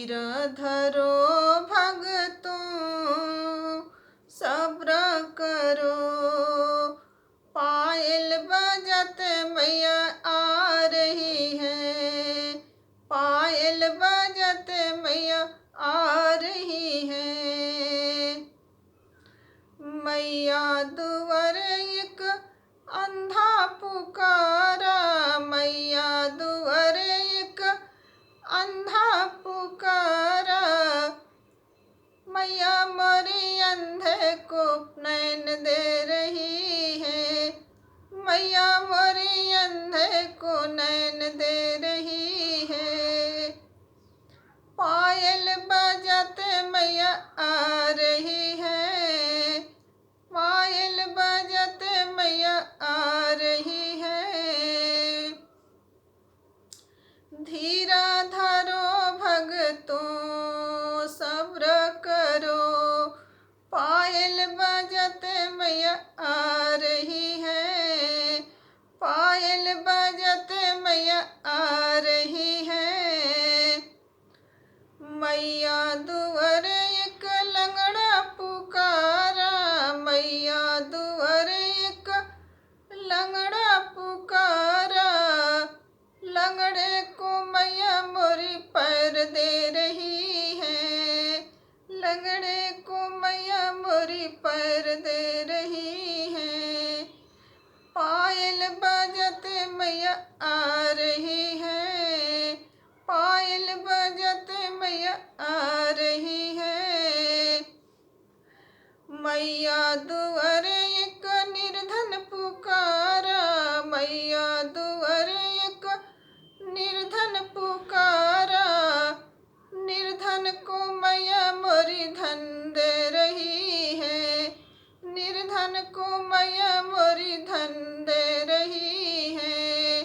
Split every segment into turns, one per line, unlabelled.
धीर धरो भगतों, सब्र करो। पायल बजत मैया आ रही है, पायल बजत मैया आ रही है। मैया दुआर एक अंधा पुकारा, मैया दुआर एक अंधा पुकारा। मैया मोरी अंधे को नैन दे रही है, मैया मोरी अंधे को नैन दे रही है। पायल बजाते मैया आ रही है, पायल बजाते मैया आ रही है। धीरा धरो भगतों, सब्र करो। पायल बजाते मैया आ रही है, पायल बजाते मैया आ रही है। मैया दुआर एक लंगड़ा पुकारा, मैया दुआर एक लंगड़ा पुकारा। लंगड़े को मैया मोरी पैर दे रही है, लंगड़े को मैया मोरी पैर दे रही है। पायल बजाते मैया आ रही है, पायल बजाते मैया आ रही है। मैया दुआर एक निर्धन पुकारा, मैया दुआर एक निर्धन पुकारा। निर्धन को मैया मोरी धन दे रही है, निर्धन को मैया मोरी धन दे रही है।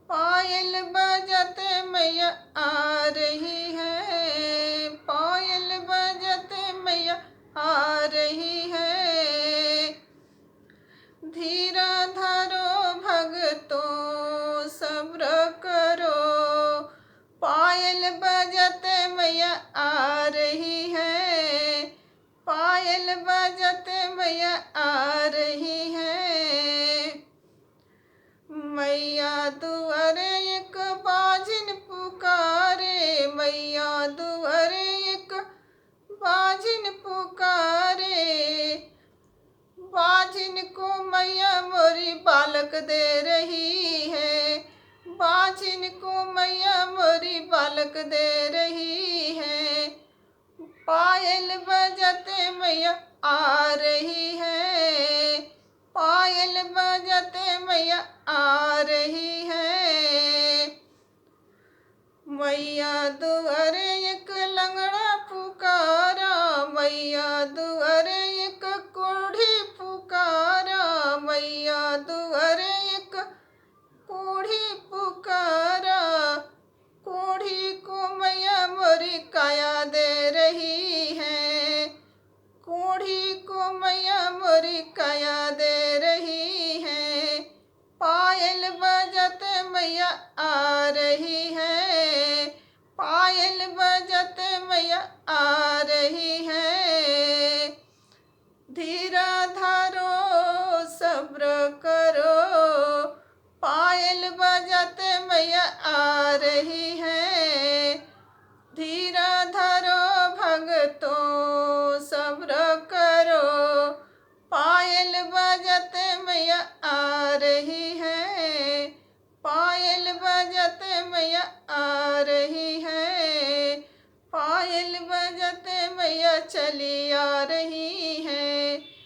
पायल बजाते मैया आ रही है, पायल बजाते मैया आ रही है। धीरा धरो भगतों, सब्र करो। पायल बजाते मैया आ रही है, पायल बजाते मैया आ रही है। मैया दुआर एक बाजिन पुकारे, मैया दुआर एक बाजिन पुकारे। बाजिन को मैया मोरी बालक दे रही है, बाजिन को मैया मोरी बालक दे रही है। पायल बजाते मैया आ रही है, पायल बजाते मैया आ रही है। मैया दुआर एक लंगड़ा पुकारा, मैया दुआर एक कोढ़ी पुकारा, मैया दुआर एक कोढ़ी पुकारा। कोढ़ी को मैया मोरी काया दे रही है, कोढ़ी को मैया मोरी काया दे रही है। पायल बजाते मैया आ रही है, पायल बजाते मैया आ रही है। धीरा धरो सब्र करो, पायल बजाते मैया आ रही है। धीरा धरो भगतों, सब्र करो। पायल बजाते मैया आ रही है, पायल बजाते मैया आ रही है। पायल बजाते मैया चली आ रही है।